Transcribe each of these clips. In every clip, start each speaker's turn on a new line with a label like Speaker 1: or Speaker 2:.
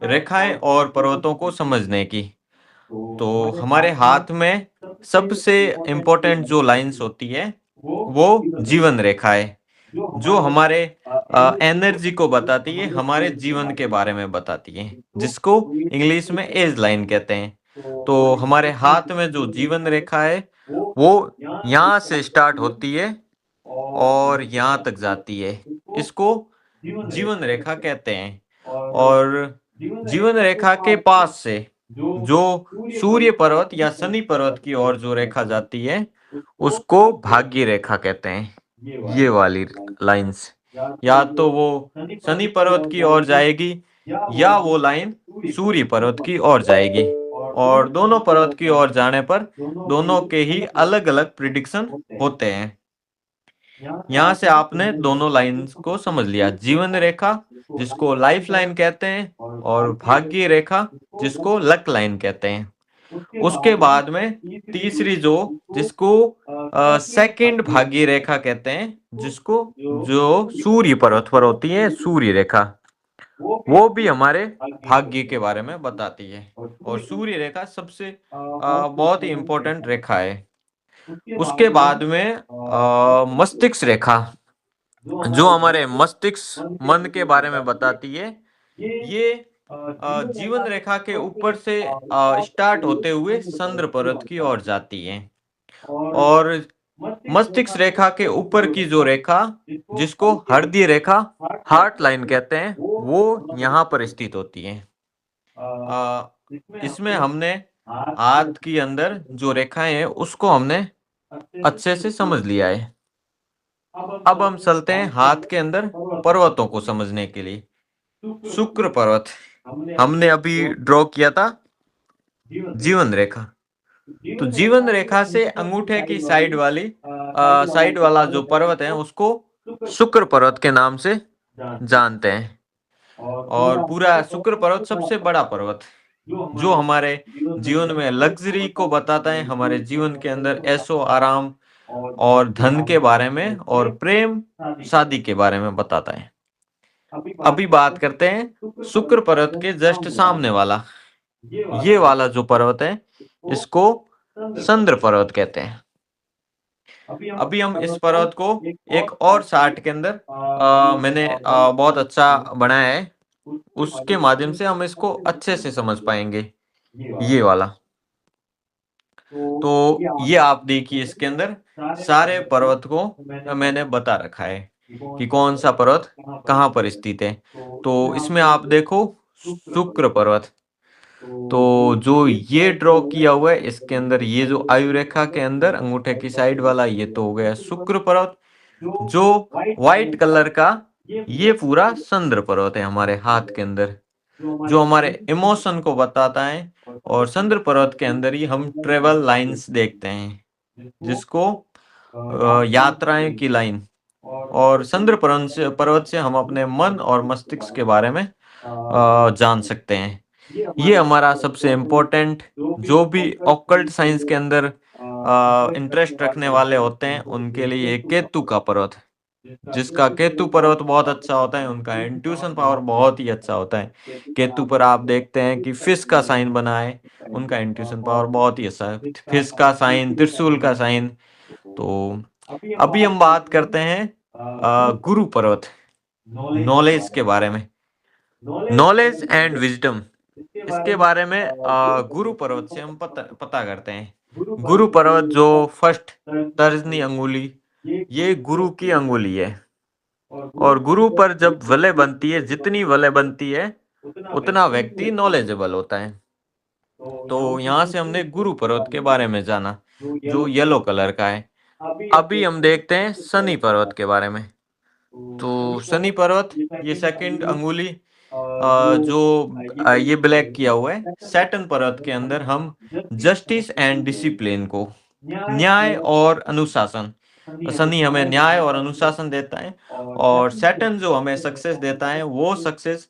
Speaker 1: रेखाएं और पर्वतों को समझने की। तो हमारे हाथ में सबसे इम्पोर्टेंट जो लाइंस होती है वो जीवन रेखा है, जो हमारे एनर्जी को बताती है, हमारे जीवन के बारे में बताती है, जिसको इंग्लिश में एज लाइन कहते हैं। तो हमारे हाथ में जो जीवन रेखा है वो यहाँ से स्टार्ट होती है और यहाँ तक जाती है। इसको जीवन रेखा कहते हैं। और जीवन रेखा के पास से जो सूर्य पर्वत या शनि पर्वत की ओर जो रेखा जाती है उसको भाग्य रेखा कहते हैं। ये वाली लाइंस या तो वो शनि पर्वत की ओर जाएगी या वो लाइन सूर्य पर्वत की ओर जाएगी। और दोनों पर्वत की ओर जाने पर दोनों के ही अलग अलग प्रिडिक्शन होते हैं। यहाँ से आपने दोनों लाइंस को समझ लिया, जीवन रेखा जिसको लाइफ लाइन कहते हैं और भाग्य रेखा जिसको लक लाइन कहते हैं। उसके बाद में तीसरी जो जिसको सेकंड भाग्य रेखा कहते हैं, जिसको जो सूर्य पर्वत पर होती है सूर्य रेखा, वो भी हमारे भाग्य के बारे में बताती है। और सूर्य रेखा सबसे बहुत ही इम्पोर्टेंट रेखा है। उसके बाद में मस्तिष्क रेखा जो हमारे मस्तिष्क मन के बारे में बताती है। ये जीवन रेखा के ऊपर से स्टार्ट होते हुए चंद्र पर्वत की ओर जाती है। और मस्तिष्क रेखा के ऊपर की जो रेखा जिसको हृदय रेखा हार्ट लाइन कहते हैं वो यहाँ पर स्थित होती है। इसमें हमने हाथ के अंदर जो रेखाएं हैं उसको हमने अच्छे से समझ लिया है। अब हम चलते हैं हाथ के अंदर पर्वतों को समझने के लिए। शुक्र पर्वत हमने अभी ड्रॉ किया था जीवन रेखा। तो जीवन रेखा से अंगूठे की साइड वाला जो पर्वत है उसको शुक्र पर्वत के नाम से जानते हैं। और पूरा शुक्र पर्वत सबसे बड़ा पर्वत जो हमारे जीवन में लग्जरी को बताता है, हमारे जीवन के अंदर ऐशो आराम और धन के बारे में और प्रेम शादी के बारे में बताता है। अभी बात करते हैं शुक्र पर्वत के जस्ट सामने वाला, ये वाला जो पर्वत है इसको चंद्र पर्वत कहते हैं। अभी हम इस पर्वत को एक और चार्ट के अंदर मैंने बहुत अच्छा बनाया है, उसके माध्यम से हम इसको अच्छे से समझ पाएंगे। ये वाला तो ये आप देखिए, इसके अंदर सारे पर्वत को मैंने बता रखा है कि कौन सा पर्वत कहाँ पर स्थित है। तो इसमें आप देखो शुक्र पर्वत, तो जो ये ड्रॉ किया हुआ है इसके अंदर ये जो आयु रेखा के अंदर अंगूठे की साइड वाला ये तो हो गया शुक्र पर्वत। जो व्हाइट कलर का ये पूरा चंद्र पर्वत है हमारे हाथ के अंदर, जो हमारे इमोशन को बताता है। और चंद्र पर्वत के अंदर ही हम ट्रेवल लाइंस देखते हैं, जिसको यात्राएं की लाइन। और चंद्र पर्वत से हम अपने मन और मस्तिष्क के बारे में जान सकते हैं। ये हमारा सबसे इम्पोर्टेंट, जो भी ऑकल्ट साइंस के अंदर इंटरेस्ट रखने वाले होते हैं उनके लिए केतु का पर्वत, जिसका केतु पर्वत बहुत अच्छा होता है, उनका इंट्यूशन पावर बहुत ही अच्छा होता है। केतु पर आप देखते हैं कि फिश का साइन बना है, उनका इंट्यूशन पावर बहुत ही अच्छा है। फिश का साइन, त्रिशूल का साइन। तो अभी हम बात करते हैं गुरु पर्वत, नॉलेज के बारे में, नॉलेज एंड विजडम। इसके बारे में गुरु पर्वत से हम पता करते हैं। गुरु पर्वत जो फर्स्ट तर्जनी अंगुली, ये गुरु की अंगुली है। और गुरु पर जब वलय बनती है, जितनी वलय बनती है उतना व्यक्ति नॉलेजेबल होता है। तो यहाँ से हमने गुरु पर्वत के बारे में जाना, जो येलो कलर का है। अभी हम देखते हैं शनि पर्वत के बारे में। तो शनि पर्वत ये सेकंड अंगुली जो ये ब्लैक किया हुआ है, सैटर्न पर्वत के अंदर हम जस्टिस एंड डिसिप्लिन को, न्याय और अनुशासन, शनि हमें न्याय और अनुशासन देता है। और सैटर्न जो हमें सक्सेस देता है वो सक्सेस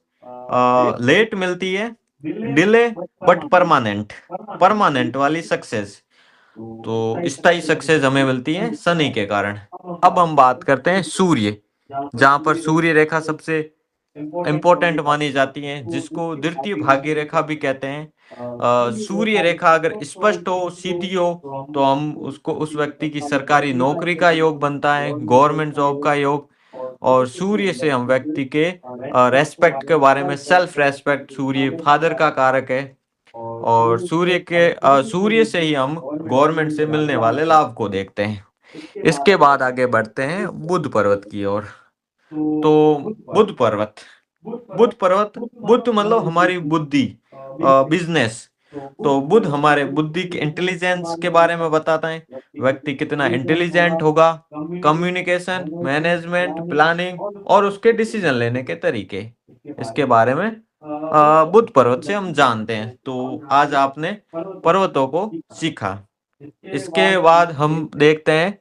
Speaker 1: लेट मिलती है, डिले बट परमानेंट, परमानेंट वाली सक्सेस। तो स्थायी सक्सेस हमें मिलती है शनि के कारण। अब हम बात करते हैं सूर्य, जहां पर सूर्य रेखा सबसे इम्पोर्टेंट मानी जाती हैं, जिसको द्वितीय भाग्य रेखा भी कहते हैं। सूर्य रेखा अगर स्पष्ट हो, सीधी हो, तो हम उसको उस व्यक्ति की सरकारी नौकरी का योग बनता है, गवर्नमेंट जॉब का योग। और सूर्य से हम व्यक्ति के रेस्पेक्ट के बारे में, सेल्फ रेस्पेक्ट, सूर्य फादर का कारक है। और सूर्य से ही हम गवर्नमेंट से मिलने वाले लाभ को देखते हैं। इसके बाद आगे बढ़ते हैं बुध पर्वत की ओर। तो बुध पर्वत, बुध पर्वत, बुध मतलब हमारी बुद्धि, बिजनेस। तो बुध हमारे बुद्धि के इंटेलिजेंस के बारे में बताता है, व्यक्ति कितना इंटेलिजेंट होगा, कम्युनिकेशन, मैनेजमेंट, प्लानिंग और उसके डिसीजन लेने के तरीके, इसके बारे में बुध पर्वत से हम जानते हैं। तो आज आपने पर्वतों को सीखा। इसके बाद हम देखते हैं,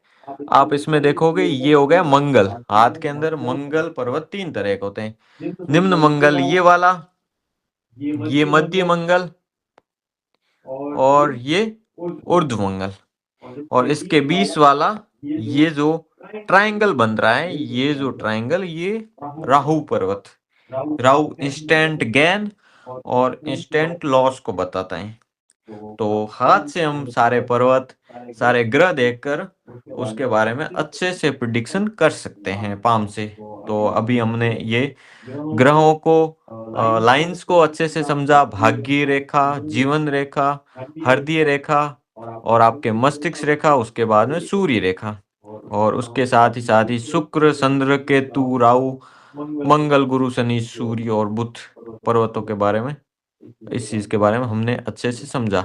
Speaker 1: आप इसमें देखोगे ये हो गया मंगल। हाथ के अंदर मंगल पर्वत 3 तरह के होते हैं। निम्न मंगल ये वाला, ये मध्य मंगल और ये ऊर्ध्व मंगल। और इसके 20 वाला ये जो ट्रायंगल बन रहा है, ये जो ट्रायंगल, ये राहु पर्वत। राहु इंस्टेंट गेन और इंस्टेंट लॉस को बताता है। तो हाथ से हम सारे पर्वत, सारे ग्रह देखकर उसके बारे में अच्छे से प्रिडिक्शन कर सकते हैं पाम से। तो अभी हमने ये ग्रहों को, लाइंस को अच्छे से समझा, भाग्य रेखा, जीवन रेखा, हृदय रेखा और आपके मस्तिष्क रेखा, उसके बाद में सूर्य रेखा, और उसके साथ ही शुक्र, चंद्र, केतु, राहु, मंगल, गुरु, शनि, सूर्य और बुध पर्वतों के बारे में, इस चीज के बारे में हमने अच्छे से समझा।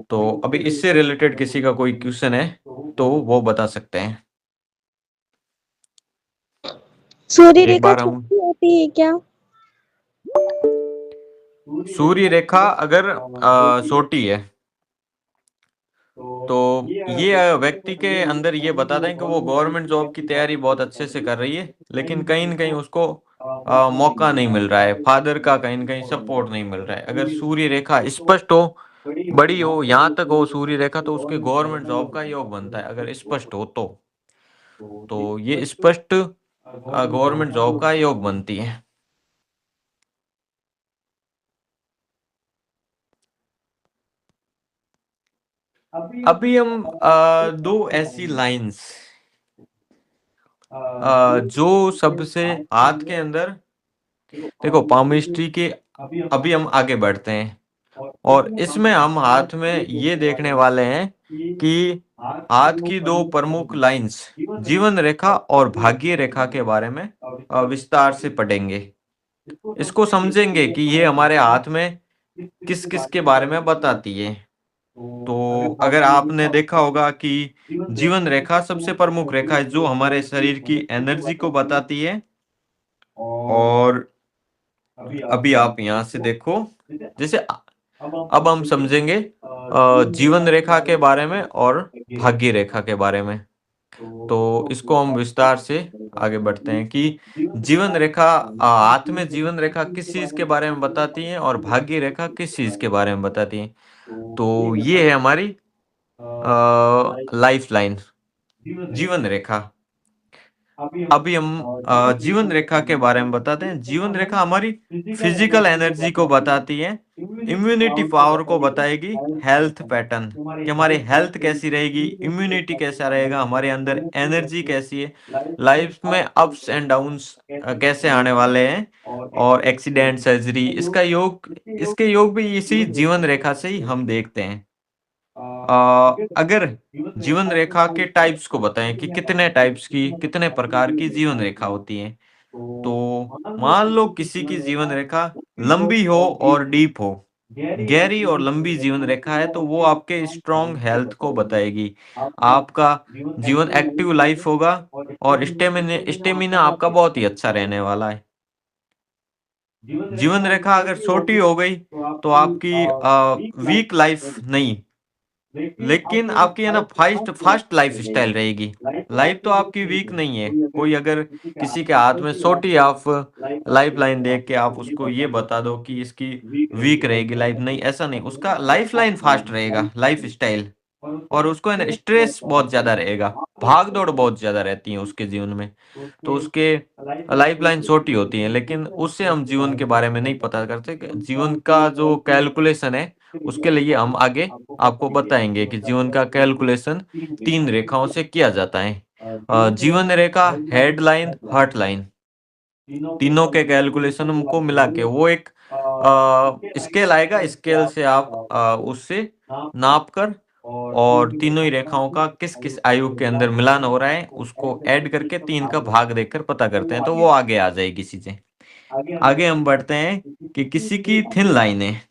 Speaker 1: तो अभी इससे रिलेटेड किसी का कोई क्वेश्चन है तो वो बता सकते हैं।
Speaker 2: सूर्य
Speaker 1: एक
Speaker 2: रेखा
Speaker 1: बार हम,
Speaker 2: छोटी होती है क्या?
Speaker 1: सूर्य रेखा अगर छोटी है तो ये व्यक्ति के अंदर ये बताता है कि वो गवर्नमेंट जॉब की तैयारी बहुत अच्छे से कर रही है, लेकिन कहीं न कहीं उसको मौका नहीं मिल रहा है, फादर का कहीं न कहीं सपोर्ट नहीं मिल रहा है। अगर सूर्य रेखा स्पष्ट हो, बड़ी हो, यहाँ तक हो सूर्य रेखा, तो उसके गवर्नमेंट जॉब का योग बनता है, अगर स्पष्ट हो तो ये स्पष्ट गवर्नमेंट जॉब का योग बनती है। अभी हम दो ऐसी लाइंस, जो सबसे हाथ के अंदर, देखो पामिस्ट्री के, अभी हम आगे बढ़ते हैं और इसमें हम हाथ में ये देखने वाले हैं कि हाथ की दो प्रमुख लाइंस, जीवन रेखा और भाग्य रेखा के बारे में विस्तार से पढ़ेंगे। इसको समझेंगे कि ये हमारे हाथ में किस किस के बारे में बताती है। तो अगर आपने देखा होगा कि जीवन रेखा सबसे प्रमुख रेखा है, जो हमारे शरीर की एनर्जी को बताती है। और अभी आप यहाँ से देखो, जैसे अब हम समझेंगे जीवन रेखा के बारे में और भाग्य रेखा के बारे में। तो इसको हम विस्तार से आगे बढ़ते हैं कि जीवन रेखा, हाथ में जीवन रेखा किस चीज के बारे में बताती है और भाग्य रेखा किस चीज के बारे में बताती है। तो ये है हमारी लाइफ लाइन, जीवन रेखा। अभी हम जीवन रेखा के बारे में बताते हैं। जीवन रेखा हमारी फिजिकल एनर्जी को बताती है, इम्यूनिटी पावर को बताएगी, हेल्थ पैटर्न कि हमारी हेल्थ कैसी रहेगी, इम्यूनिटी कैसा रहेगा, हमारे अंदर एनर्जी कैसी है, लाइफ में अप्स एंड डाउन्स कैसे आने वाले हैं, और एक्सीडेंट, सर्जरी, इसके योग भी इसी जीवन रेखा से ही हम देखते हैं। अगर जीवन रेखा के टाइप्स को बताएं कि कितने टाइप्स की, कितने प्रकार की जीवन रेखा होती है, तो मान लो किसी की जीवन रेखा लंबी हो और डीप हो, गहरी और लंबी जीवन रेखा है, तो वो आपके स्ट्रॉन्ग हेल्थ को बताएगी, आपका जीवन एक्टिव लाइफ होगा और स्टेमिना आपका बहुत ही अच्छा रहने वाला है। जीवन रेखा अगर छोटी हो गई तो आपकी वीक लाइफ नहीं, लेकिन आपकी है ना फास्ट फास्ट लाइफ स्टाइल रहेगी। लाइफ तो आपकी वीक नहीं है। कोई अगर किसी के हाथ में छोटी आप लाइफ लाइन देख के आप उसको ये बता दो कि इसकी वीक रहेगी लाइफ, नहीं, ऐसा नहीं, उसका लाइफ लाइन फास्ट रहेगा, लाइफ स्टाइल। और उसको है ना स्ट्रेस बहुत ज़्यादा रहेगा, भाग-दौड़ बहुत ज़्यादा रहती है उसके जीवन में। तो उसके लाइफ़लाइन छोटी होती है, लेकिन उससे हम जीवन के बारे में नहीं पता करते कि जीवन का जो कैलकुलेशन है, उसके लिए हम आगे आपको बताएँगे कि जीवन का कैलकुलेशन 3 रेखाओं से किया जाता है। जीवन रेखा, हेडलाइन, हर्टलाइन। तीनों के कैलकुलेशन को मिला के वो एक स्केल आएगा, स्केल से आप उससे नाप कर और तीनों ही रेखाओं का किस-किस आयु के अंदर मिलान हो रहा है, उसको ऐड करके 3 का भाग देकर पता करते हैं, तो वो आगे आ जाएगी चीज़ें। आगे हम बढ़ते हैं कि किसी की थिन लाइन है,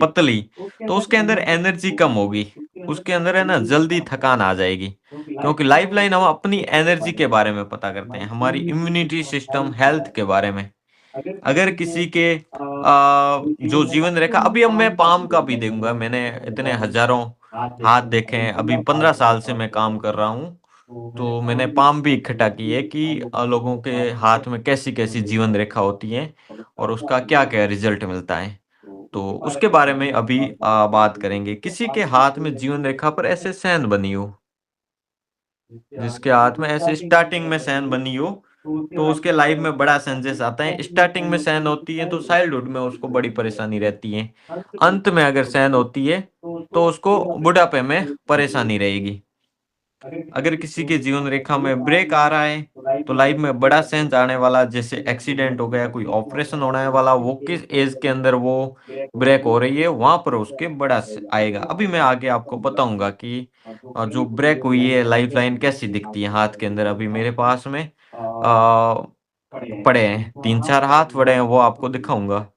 Speaker 1: पतली, तो उसके अंदर एनर्जी कम होगी, उसके अंदर है ना जल्दी थकान आ जाएगी, क्योंकि लाइफ़लाइन हम अपनी एनर्जी के बारे में पता करते हैं, हमारी इम्यूनिटी सिस्टम, हेल्थ के बारे में। अगर किसी के जो जीवन रेखा अभी अब मैं पाम का भी देखूँगा, मैंने इतने हज़ारों हाथ देखे हैं, अभी 15 साल से मैं काम कर रहा हूँ, तो मैंने पाम भी इकट्ठा की है कि लोगों के हाथ में कैसी-कैसी जीवन रेखा होती है और उसका क्या-क्या रिज़ल्ट मिलता है। तो उसके बारे में अभी बात करेंगे। किसी के हाथ में जीवन रेखा पर ऐसे सैन बनी हो, जिसके हाथ में ऐसे स्टार्टिंग में सैन बनी हो, तो उसके लाइफ में बड़ा चेंजेस आता है। स्टार्टिंग में सैन होती है तो चाइल्डहुड में उसको बड़ी परेशानी रहती है। अंत में अगर सैन होती है तो उसको बुढ़ापे में परेशानी रहेगी। अगर किसी के जीवन रेखा में ब्रेक आ रहा है, तो लाइफ में बड़ा चेंज आने वाला, जैसे एक्सीडेंट हो गया, कोई ऑपरेशन होने वाला, वो किस एज के अंदर वो ब्रेक हो रही है, वहाँ पर उसके बड़ा आएगा। अभी मैं आगे आपको बताऊंगा कि जो ब्रेक हुई है लाइफलाइन कैसी दिखती है हाथ के अंदर। अभी मेरे पास में पड़े हैं, 3-4 हाथ पड़े हैं, वो आपको दिखाऊंगा।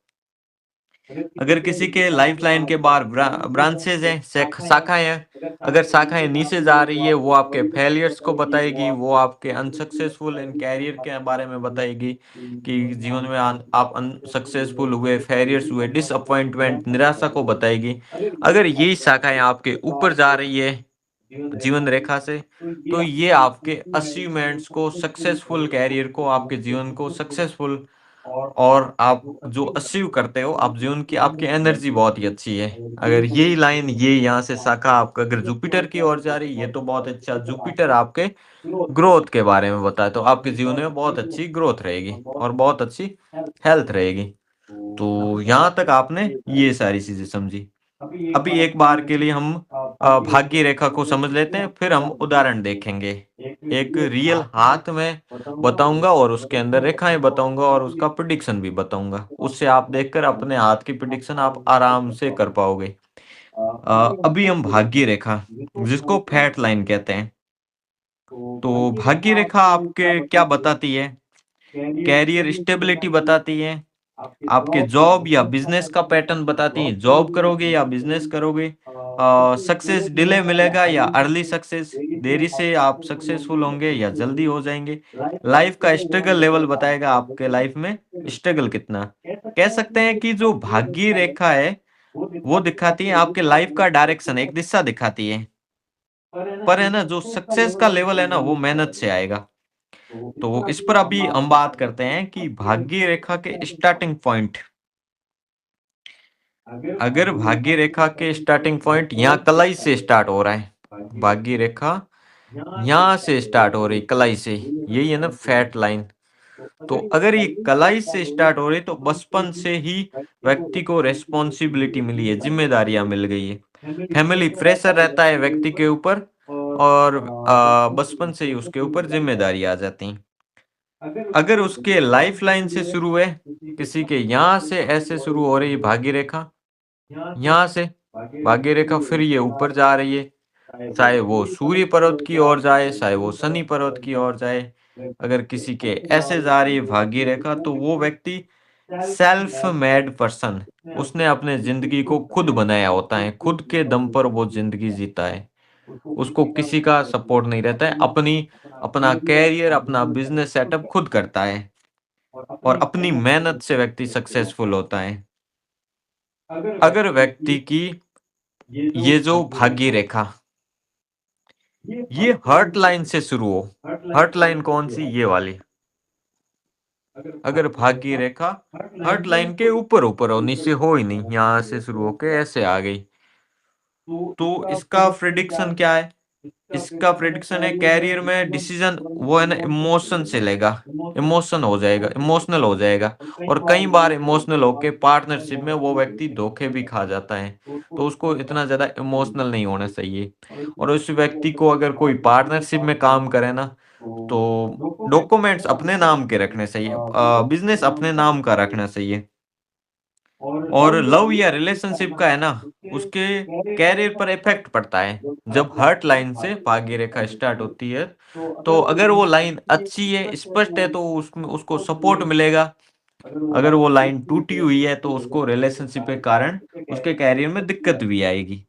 Speaker 1: अगर किसी के लाइफलाइन के बाहर ब्रांचेज़ हैं, शाखाएँ हैं, अगर शाखाएँ नीचे जा रही है, वो आपके फेलियर्स को बताएगी, वो आपके अनसक्सेसफुल इन करियर के बारे में बताएगी कि जीवन में आप अनसक्सेसफुल हुए, फेलियर्स हुए, डिसअपॉइंटमेंट, निराशा को बताएगी। अगर यही शाखाएँ आपके ऊपर जा रही है जीवन रेखा से, तो ये आपके अचीवमेंट्स को, सक्सेसफुल करियर को, आपके जीवन को सक्सेसफुल, और आप जो अचीव करते हो, आप जीवन की आपकी एनर्जी बहुत ही अच्छी है। अगर यही लाइन, ये यहाँ से शाखा आपका अगर जुपिटर की ओर जा रही है, ये तो बहुत अच्छा। जुपिटर आपके ग्रोथ के बारे में बताए, तो आपके जीवन में बहुत अच्छी ग्रोथ रहेगी और बहुत अच्छी हेल्थ रहेगी। तो यहाँ तक आपने ये सारी चीजें समझी। अभी एक बार के लिए हम भाग्य रेखा को समझ लेते हैं, फिर हम उदाहरण देखेंगे। एक रियल हाथ में बताऊंगा और उसके अंदर रेखाएं बताऊंगा और उसका प्रिडिक्शन भी बताऊंगा। उससे आप देखकर अपने हाथ की प्रिडिक्शन आप आराम से कर पाओगे। अभी हम भाग्य रेखा, जिसको फैट लाइन कहते हैं, तो भाग्य रेखा आपके क्या बताती है? कैरियर स्टेबिलिटी बताती है, आपके जॉब या बिजनेस का पैटर्न बताती है, जॉब करोगे या बिजनेस करोगे, सक्सेस डिले मिलेगा या अर्ली सक्सेस, देरी से आप सक्सेसफुल होंगे या जल्दी हो जाएंगे। लाइफ का स्ट्रगल लेवल बताएगा, आपके लाइफ में स्ट्रगल कितना। कह सकते हैं कि जो भाग्य रेखा है, वो दिखाती है आपके लाइफ का डायरेक्शन, एक दिशा दिखाती है। पर है ना, जो सक्सेस का लेवल है ना, वो मेहनत से आएगा। तो इस पर अभी हम बात करते हैं कि भाग्य रेखा के स्टार्टिंग पॉइंट। अगर भाग्य रेखा के स्टार्टिंग पॉइंट यहाँ कलाई से स्टार्ट हो रहा है, भाग्य रेखा यहाँ से स्टार्ट हो रही कलाई से, यही है ना फैट लाइन। तो अगर ये कलाई से स्टार्ट हो रही, तो बचपन से ही व्यक्ति को रेस्पॉन्सिबिलिटी मिली है, जिम्मेदारियां मिल गई है, फैमिली प्रेशर रहता है व्यक्ति के ऊपर, और बचपन से ही उसके ऊपर जिम्मेदारी आ जाती हैं। अगर उसके लाइफ लाइन से शुरू है, किसी के यहाँ से ऐसे शुरू हो रही है भाग्य रेखा, यहाँ से भाग्य रेखा, फिर ये ऊपर जा रही है, चाहे वो सूर्य पर्वत की ओर जाए, चाहे वो शनि पर्वत की ओर जाए। अगर किसी के ऐसे जा रही है भाग्य रेखा, तो वो व्यक्ति सेल्फ मेड पर्सन, उसने अपने जिंदगी को खुद बनाया होता है, खुद के दम पर वो जिंदगी जीता है, उसको किसी का सपोर्ट नहीं रहता है, अपना कैरियर, अपना बिजनेस सेटअप खुद करता है, और अपनी मेहनत से व्यक्ति सक्सेसफुल होता है। अगर व्यक्ति की ये जो भाग्य रेखा, ये हर्ट लाइन से शुरू हो, हर्ट लाइन कौन सी? ये वाली। अगर भाग्य रेखा हर्ट लाइन के ऊपर ऊपर हो, नीचे हो ही नहीं, यहाँ से शुरू होके ऐसे आ गई, तो इसका प्रेडिक्शन क्या है? इसका प्रेडिक्शन है कैरियर में डिसीजन वो है ना इमोशन से लेगा, इमोशनल हो जाएगा और कई बार इमोशनल होके पार्टनरशिप में वो व्यक्ति धोखे भी खा जाता है। तो उसको इतना ज़्यादा इमोशनल नहीं होना चाहिए और उस व्यक्ति को अगर कोई पार्टनरशिप में काम करे ना, तो डॉक्यूमेंट्स अपने नाम के रखने चाहिए, बिज़नेस अपने नाम का रखना चाहिए। और लव या रिलेशनशिप का है ना, उसके कैरियर पर इफेक्ट पड़ता है। जब हर्ट लाइन से भाग्य रेखा स्टार्ट होती है, तो अगर वो लाइन अच्छी है, स्पष्ट है, तो उसमें उसको सपोर्ट मिलेगा। अगर वो लाइन टूटी हुई है, तो उसको रिलेशनशिप के कारण उसके कैरियर में दिक्कत भी आएगी।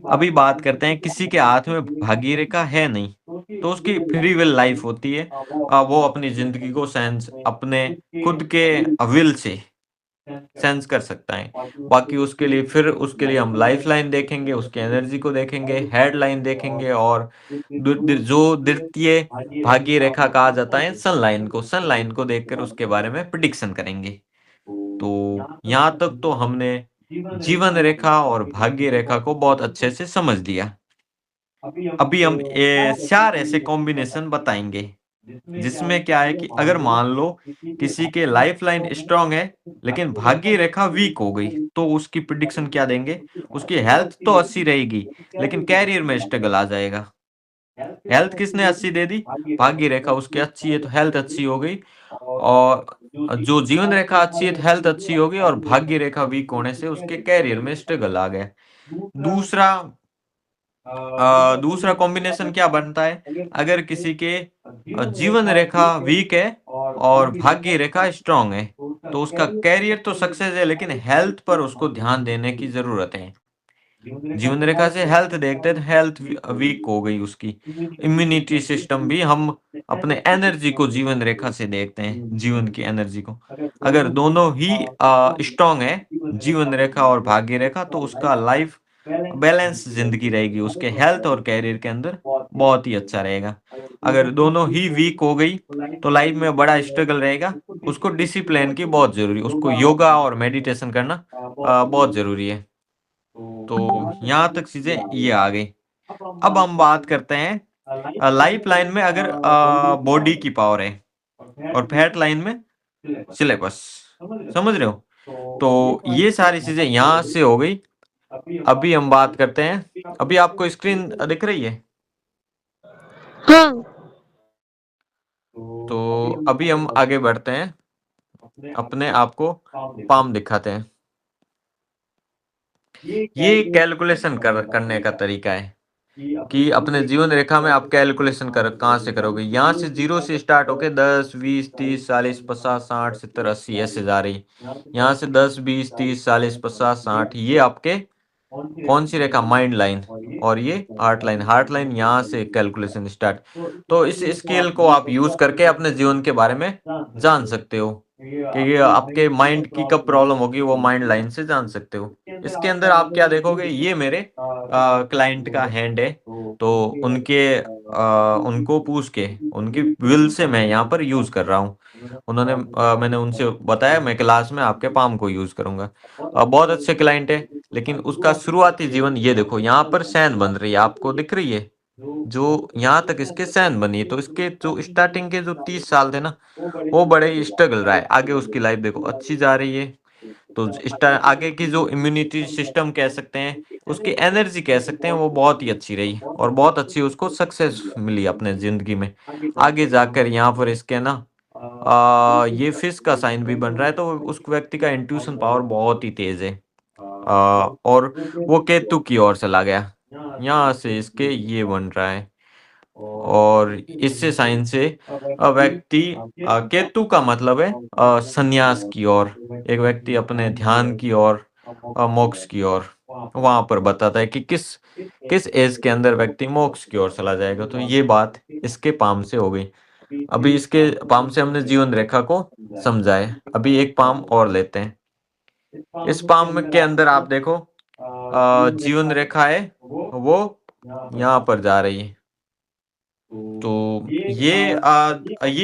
Speaker 1: अभी बात करते हैं किसी के हाथ में भाग्य रेखा है नहीं, तो उसकी फ्री विल लाइफ होती है। वो अपनी ज़िंदगी को सेंस अपने खुद के विल से सेंस कर सकता है। बाकी उसके लिए हम लाइफ़लाइन देखेंगे, उसकी एनर्जी को देखेंगे, हेडलाइन देखेंगे और दु दि जो द्वितीय भाग्य रेखा कहा जाता है सन लाइन को देखकर उसके बारे में प्रेडिक्शन करेंगे। तो यहाँ तक तो हमने जीवन रेखा और भाग्य रेखा को बहुत अच्छे से समझ लिया। अभी हम 4 ऐसे कॉम्बिनेशन बताएँगे, जिसमें क्या है कि अगर मान लो किसी के लाइफ़लाइन स्ट्रॉन्ग है, लेकिन भाग्य रेखा वीक हो गई, तो उसकी प्रेडिक्शन क्या देंगे? उसकी हेल्थ तो अच्छी रहेगी, लेकिन करियर में स्ट्रगल आ जाएगा। हेल्थ किसने अच्छी दे दी? भाग्य रेखा उसकी अच्छी है, तो हेल्थ अच्छी हो गई और जो जीवन रेखा अच्छी है, तो हेल्थ अच्छी हो गई और भाग्य रेखा वीक होने से उसके करियर में स्ट्रगल आ गया। दूसरा दूसरा कॉम्बिनेशन क्या बनता है? अगर किसी के जीवन रेखा वीक है और भाग्य रेखा स्ट्रॉन्ग है, तो उसका करियर तो सक्सेस है, लेकिन हेल्थ पर उसको ध्यान देने की ज़रूरत है। जीवन रेखा से हेल्थ देखते हैं, तो हेल्थ वीक हो गई उसकी। इम्यूनिटी सिस्टम भी हम अपने एनर्जी को जीवन रेखा से देखते हैं, जीवन की एनर्जी को। अगर दोनों ही स्ट्रॉन्ग है, जीवन रेखा और भाग्य रेखा, तो उसका लाइफ बैलेंस ज़िंदगी रहेगी, उसके हेल्थ और करियर के अंदर बहुत ही अच्छा रहेगा। अगर दोनों ही वीक हो गई, तो लाइफ में बड़ा स्ट्रगल रहेगा, उसको डिसिप्लिन की बहुत ज़रूरी है, उसको योगा और मेडिटेशन करना बहुत ज़रूरी है। तो यहाँ तक चीज़ें ये आ गई। अब हम बात करते हैं लाइफ लाइन में अगर बॉडी की पावर है और फैट लाइन में सिलेबस, समझ रहे हो? तो ये सारी चीज़ें यहाँ से हो गई। अभी हम बात करते हैं, अभी आपको स्क्रीन दिख रही है?
Speaker 2: हाँ।
Speaker 1: तो अभी हम आगे बढ़ते हैं, अपने आप को पाम दिखाते हैं। ये कैलकुलेशन करने का तरीका है कि अपने जीवन रेखा में आप कैलकुलेशन कहाँ से करोगे? यहाँ से 0 से स्टार्ट होके 10, 20, 30, 40, 50, 60, 70, 80 ऐसे जा रही। यहाँ से 10, 20, 30, 40, 50, 60 ये आपके कौन-सी रेखा? माइंड लाइन और ये हार्ट लाइन यहाँ से कैलकुलेशन स्टार्ट। तो इस स्केल को आप यूज़ करके अपने जीवन के बारे में जान सकते हो कि ये आपके माइंड की कब प्रॉब्लम होगी, वो माइंड लाइन से जान सकते हो। इसके अंदर आप क्या देखोगे, ये मेरे क्लाइंट का हैंड है, तो उनको पूछ के, उनकी विल से मैं यहाँ पर यूज़ कर रहा हूँ। मैंने उनसे बताया मैं क्लास में आपके पाम को यूज़ करूँगा। बहुत अच्छे क्लाइंट है। लेकिन उसका शुरुआती जीवन ये देखो, यहाँ पर सैन बन रही है, आपको दिख रही है? जो यहाँ तक इसके सैन बनी है, तो इसके जो स्टार्टिंग के जो 30 साल थे ना, वो बड़े ही स्ट्रगल रहा है। आगे उसकी लाइफ देखो अच्छी जा रही है। तो आगे की जो इम्यूनिटी सिस्टम कह सकते हैं, उसकी एनर्जी कह सकते हैं, वो बहुत ही अच्छी रही और बहुत अच्छी उसको सक्सेस मिली अपने ज़िंदगी में। आगे जाकर यहाँ पर इसके ना ये फिश का साइन भी बन रहा है, तो उस व्यक्ति का इंट्यूशन पावर बहुत ही तेज़ है। और वो केतु की ओर चला गया। यहाँ से इसके ये बन रहा है और इससे साइन से व्यक्ति केतु का मतलब है संन्यास की ओर। एक व्यक्ति अपने ध्यान की ओर, मोक्ष की ओर, वहाँ पर बताता है कि किस किस एज के अंदर व्यक्ति मोक्ष की ओर चला जाएगा। तो ये बात इसके पाम से हो गई। अभी इसके पाम से हमने जीवन रेखा को समझा है। अभी एक पाम और लेते हैं। इस पाम में के अंदर आप देखो जीवन रेखा है, वो यहाँ पर जा रही है। तो ये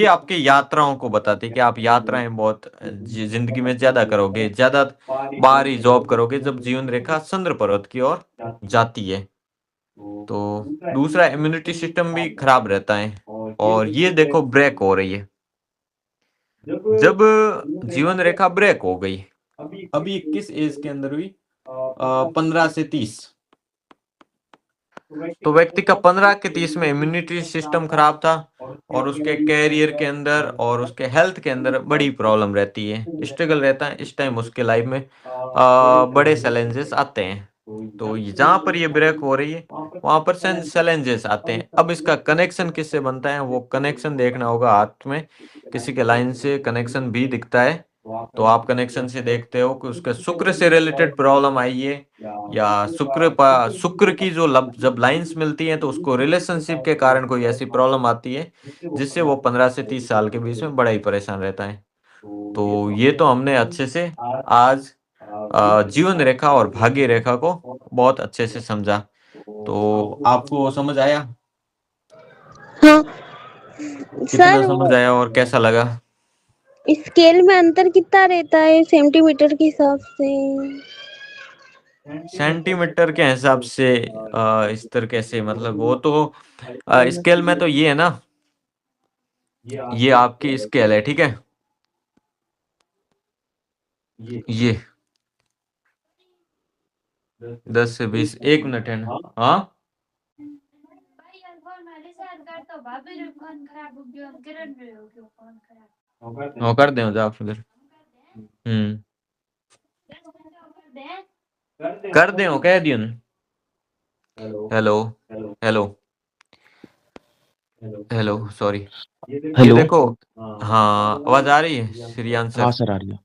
Speaker 1: आपके यात्राओं को बताती है कि आप यात्राएँ बहुत ज़िंदगी में ज़्यादा करोगे, ज़्यादा बाहरी जॉब करोगे जब जीवन रेखा चंद्र पर्वत की ओर जाती है। तो दूसरा इम्यूनिटी सिस्टम भी खराब रहता है और ये देखो ब्रेक हो रही है। जब जीवन रेखा ब्रेक हो गई, अभी किस एज के अंदर हुई? 15 से 30। तो व्यक्ति का 15 के 30 में इम्यूनिटी सिस्टम खराब था और उसके कैरियर के अंदर और उसके हेल्थ के अंदर बड़ी प्रॉब्लम रहती है, स्ट्रगल रहता है। इस टाइम उसके लाइफ में बड़े चैलेंजेस आते हैं। तो जहाँ पर ये ब्रेक हो रही है वहां पर चैलेंजेस आते हैं। अब इसका कनेक्शन किससे बनता है, वो कनेक्शन देखना होगा। हाथ में किसी के लाइन से कनेक्शन भी दिखता है तो आप कनेक्शन से देखते हो कि उसके शुक्र से रिलेटेड प्रॉब्लम आई है या शुक्र की जो जब लाइंस मिलती हैं तो उसको रिलेशनशिप के कारण कोई ऐसी प्रॉब्लम आती है जिससे वो 15 से 30 साल के बीच में बड़ा ही परेशान रहता है। तो ये तो हमने अच्छे से आज जीवन रेखा और भाग्य रेखा को बहुत अच्छे से समझा। तो आपको समझ आया?
Speaker 2: हाँ
Speaker 1: कितना
Speaker 2: सर,
Speaker 1: समझ
Speaker 2: वो
Speaker 1: आया और कैसा लगा?
Speaker 2: स्केल में अंतर कितना रहता है सेंटीमीटर के हिसाब से?
Speaker 1: सेंटीमीटर के हिसाब से इस तरीके से मतलब वो तो स्केल में तो ये है ना, ये आपकी स्केल है, ठीक है। ये 10 से 20, 1 मिनट है ना। हाँ हाँ कर दे आप फिर। हम्म कर दे कह दियो न। Hello hello hello sorry. ये
Speaker 3: हेलो।
Speaker 1: देखो, हाँ आवाज आ रही है श्रियान
Speaker 3: हाँ
Speaker 1: सर?
Speaker 3: सर, आ रही है।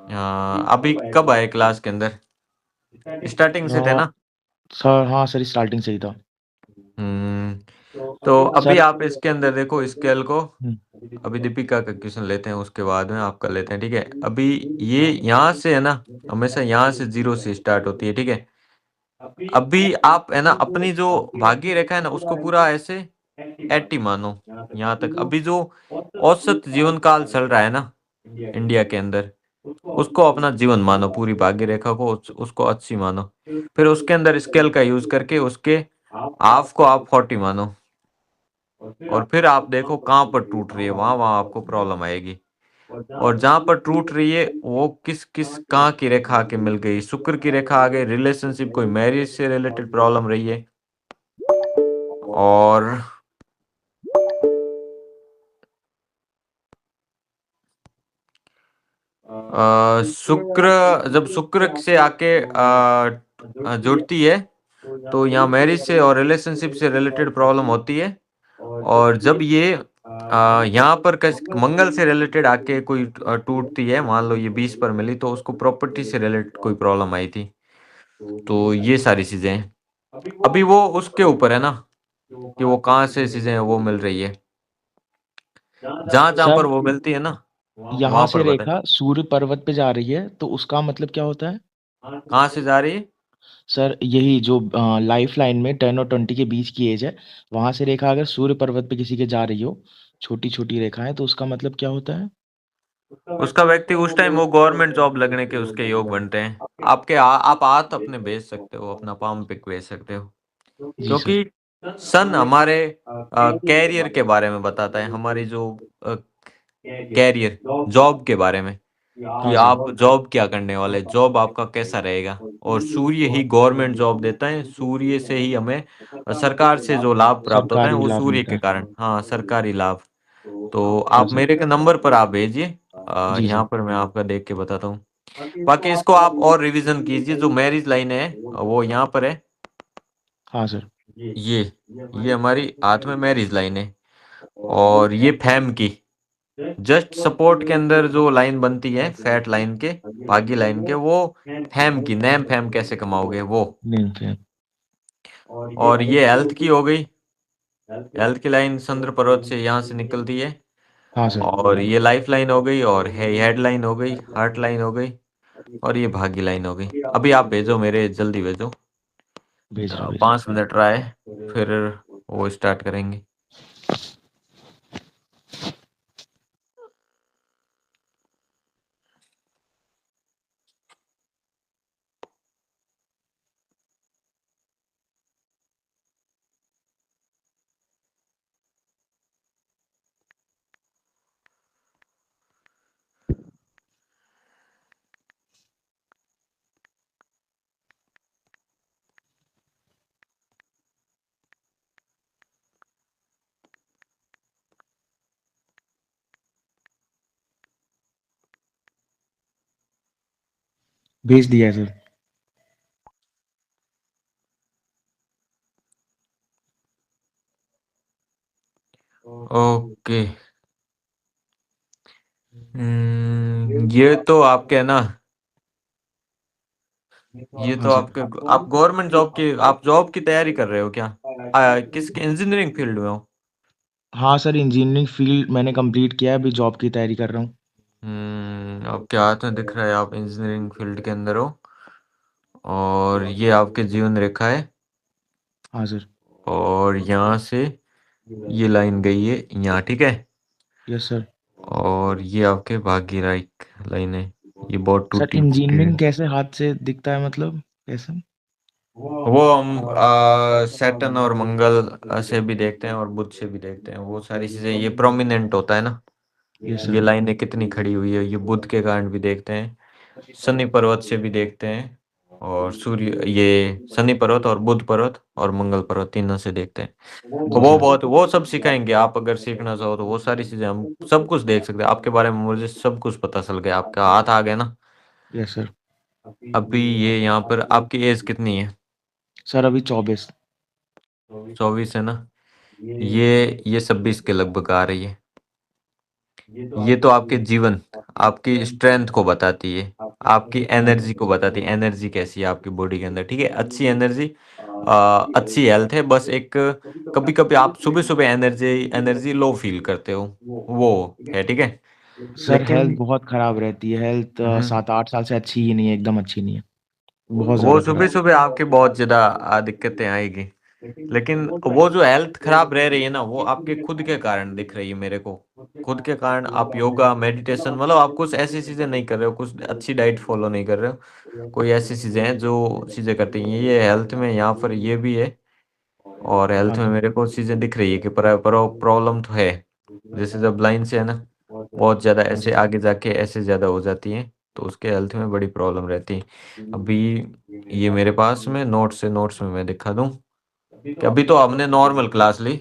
Speaker 1: हाँ अभी कब आए क्लास के अंदर? स्टार्टिंग से थे
Speaker 3: हाँ
Speaker 1: ना?
Speaker 3: सर, हाँ सर, स्टार्टिंग से ही था।
Speaker 1: तो अभी
Speaker 3: सर।
Speaker 1: आप इसके अंदर देखो स्केल को।
Speaker 3: हम्म,
Speaker 1: अभी दीपिका का क्वेश्चन लेते हैं उसके बाद में आप कर लेते हैं, ठीक है। अभी ये यहाँ से है ना, हमेशा यहाँ से 0 से स्टार्ट होती है, ठीक है। अभी आप है ना अपनी जो भाग्य रेखा है ना उसको पूरा ऐसे 80 मानो यहाँ तक। अभी जो औसत जीवन काल चल रहा है ना इंडिया के अंदर, उसको अपना जीवन मानो, पूरी भाग्य रेखा को उसको अच्छी मानो। फिर उसके अंदर स्केल का यूज करके उसके हाफ को आप 40 मानो और फिर आप देखो कहाँ पर टूट रही है, वहां वहां आपको प्रॉब्लम आएगी। और जहां पर टूट रही है वो किस किस कहाँ की रेखा आके मिल गई, शुक्र की रेखा आ गई, रिलेशनशिप कोई मैरिज से रिलेटेड प्रॉब्लम रही है। और शुक्र, जब शुक्र से आके जुड़ती है तो यहाँ मैरिज से और रिलेशनशिप से रिलेटेड प्रॉब्लम होती है। और जब ये यहाँ पर मंगल से रिलेटेड आके कोई टूटती है, मान लो ये 20 पर मिली तो उसको प्रॉपर्टी से रिलेटेड कोई प्रॉब्लम आई थी। तो ये सारी चीजें हैं। अभी वो उसके ऊपर है ना कि वो कहाँ से चीजें वो मिल रही है, जहां जहां
Speaker 3: सर,
Speaker 1: पर वो मिलती है ना
Speaker 3: यहाँ
Speaker 1: वहां
Speaker 3: से
Speaker 1: पर बताए।
Speaker 3: रेखा सूर्य पर्वत पे जा रही है, तो उसका मतलब क्या होता है?
Speaker 1: कहाँ से जा रही है?
Speaker 3: सर, यही जो लाइफ लाइन में 10 और 20 के बीच की एज है, वहां से रेखा अगर सूर्य पर्वत पे किसी के जा रही हो, छोटी छोटी रेखाएं, तो उसका मतलब क्या होता है?
Speaker 1: उसका व्यक्ति उस टाइम वो गवर्नमेंट जॉब लगने के उसके योग बनते हैं। आप हाथ अपने भेज सकते हो, अपना पाम पिक भेज सकते हो।
Speaker 3: जी सर।
Speaker 1: क्योंकि सन हमारे कैरियर के बारे में बताता है, हमारी जो कैरियर जॉब के बारे में कि
Speaker 3: हाँ सर।
Speaker 1: आप जॉब क्या करने वाले, जॉब आपका कैसा रहेगा। और सूर्य ही गवर्नमेंट जॉब देता है, सूर्य से ही हमें सरकार से जो लाभ प्राप्त होता है
Speaker 3: सरकारी
Speaker 1: वो
Speaker 3: लाभ
Speaker 1: सूर्य
Speaker 3: मिलता
Speaker 1: के
Speaker 3: है।
Speaker 1: कारण, हाँ सरकारी लाभ। तो
Speaker 3: हाँ
Speaker 1: आप
Speaker 3: सर।
Speaker 1: मेरे के नंबर पर आप भेजिए,
Speaker 3: जी
Speaker 1: यहाँ
Speaker 3: सर।
Speaker 1: पर मैं आपका देख के बताता हूँ। बाकी इसको आप और रिवीजन कीजिए, जो मैरिज लाइन है वो यहाँ पर है।
Speaker 3: हाँ सर।
Speaker 1: ये ये हमारी हाथ में मैरिज लाइन है और ये फैम की जस्ट सपोर्ट के अंदर जो लाइन बनती है फैट लाइन के, भागी लाइन के, वो फैम की, नैम फैम कैसे कमाओगे वो।
Speaker 3: नहीं फिर।
Speaker 1: और ये हेल्थ की हो गई, हेल्थ की लाइन चंद्र पर्वत से यहाँ से निकलती है।
Speaker 3: हाँ सर।
Speaker 1: और ये लाइफ लाइन हो गई और है हेड लाइन हो गई, हार्ट लाइन हो गई और ये भागी लाइन हो गई। अभी आप भेजो मेरे, जल्दी भेजो।
Speaker 3: भेज रहा
Speaker 1: 5 मिनट रहा है फिर वो स्टार्ट करेंगे।
Speaker 3: भेज दिया है सर।
Speaker 1: ओके। ये तो आपके ना, ये
Speaker 3: हाँ
Speaker 1: तो
Speaker 3: सर।
Speaker 1: आपके, आप गवर्नमेंट जॉब की, आप जॉब की तैयारी कर रहे हो क्या? किसके, इंजीनियरिंग फील्ड में हो?
Speaker 3: हाँ सर, इंजीनियरिंग फील्ड मैंने कंप्लीट किया है, अभी जॉब की तैयारी कर रहा हूँ।
Speaker 1: आपके हाथ में दिख रहा है आप इंजीनियरिंग फील्ड के अंदर हो, और ये आपके जीवन रेखा है,
Speaker 3: हाँ सर।
Speaker 1: और यहाँ से ये लाइन गई है यहाँ, ठीक है?
Speaker 3: Yes sir.
Speaker 1: और ये आपके भाग्य लाइन है, ये बहुत
Speaker 3: सर
Speaker 1: टूटी फूटी है।
Speaker 3: इंजीनियरिंग कैसे हाथ से दिखता है, मतलब कैसे?
Speaker 1: वो हम सैटर्न और मंगल से भी देखते हैं और बुध से भी देखते हैं, वो सारी चीजें, ये प्रोमिनेंट होता है ना,
Speaker 3: यस
Speaker 1: ये
Speaker 3: सर।
Speaker 1: लाइनें कितनी खड़ी हुई है, ये बुध के कारण भी देखते हैं, शनि पर्वत से भी देखते हैं, और सूर्य, ये शनि पर्वत और बुध पर्वत और मंगल पर्वत तीनों से देखते हैं। तो
Speaker 3: जी
Speaker 1: वो
Speaker 3: सर।
Speaker 1: बहुत, वो सब सिखाएंगे, आप अगर सीखना चाहो तो वो सारी चीजें हम सब कुछ देख सकते हैं आपके बारे में, मुझे सब कुछ पता चल गया, आपका हाथ आ गया ना।
Speaker 3: Yes sir.
Speaker 1: अभी ये यहाँ पर आपकी एज कितनी है?
Speaker 3: सर अभी 24।
Speaker 1: 24 है ना? ये 26 के लगभग आ रही है। ये तो आपके जीवन, आपकी स्ट्रेंथ को बताती है, आपकी एनर्जी को बताती है, एनर्जी कैसी है आपकी बॉडी के अंदर, ठीक है? अच्छी एनर्जी, अच्छी हेल्थ है, बस एक कभी कभी आप सुबह सुबह एनर्जी एनर्जी लो फील करते हो, वो है, ठीक है?
Speaker 3: सर हेल्थ
Speaker 1: लेकिन
Speaker 3: बहुत खराब रहती है, हेल्थ
Speaker 1: हम्म,
Speaker 3: 7-8 साल से अच्छी ही नहीं है, एकदम अच्छी नहीं है, बहुत
Speaker 1: वो
Speaker 3: ज़्यादा
Speaker 1: सुबह
Speaker 3: खराब।
Speaker 1: सुबह आपके बहुत ज्यादा दिक्कतें आएगी, लेकिन वो जो हेल्थ खराब रह रही है ना, वो आपके खुद के कारण दिख रही है मेरे को। खुद के कारण, आप योगा मेडिटेशन, मतलब आप कुछ ऐसी चीजें नहीं कर रहे हो, कुछ अच्छी डाइट फॉलो नहीं कर रहे हो, कोई ऐसी चीजें हैं जो चीजें करती हैं, ये हेल्थ में यहाँ पर ये भी है, और हेल्थ
Speaker 3: हाँ
Speaker 1: में
Speaker 3: सर।
Speaker 1: मेरे को चीजें दिख रही है कि प्रॉब्लम तो है, जैसे जब लाइन से है ना, बहुत ज्यादा
Speaker 3: हाँ
Speaker 1: ऐसे
Speaker 3: सर।
Speaker 1: आगे जाके ऐसे ज्यादा हो जाती है, तो उसके हेल्थ में बड़ी प्रॉब्लम रहती है। अभी ये मेरे पास में नोट्स में मैं दिखा दूं कि अभी तो हमने नॉर्मल क्लास ली,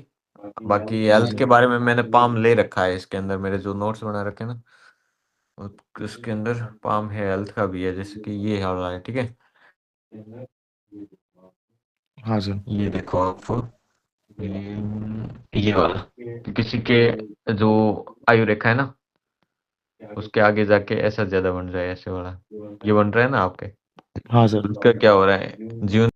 Speaker 1: बाकी
Speaker 3: हाँ
Speaker 1: हेल्थ
Speaker 3: सर।
Speaker 1: के बारे में मैंने पाम ले रखा है, इसके अंदर मेरे जो नोट्स बना रखे हैं ना, इसके अंदर पाम है, हेल्थ का भी है, जैसे कि ये वाला है, ठीक है?
Speaker 3: हाँ सर।
Speaker 1: ये देखो आप, ये वाला, कि किसी के जो आयु रेखा है ना, उसके आगे जाके ऐसा ज्यादा बन रहा है, ऐसे वाला ये बन रहा है ना आपके,
Speaker 3: हाँ सर।
Speaker 1: उसका क्या हो रहा है, जीवन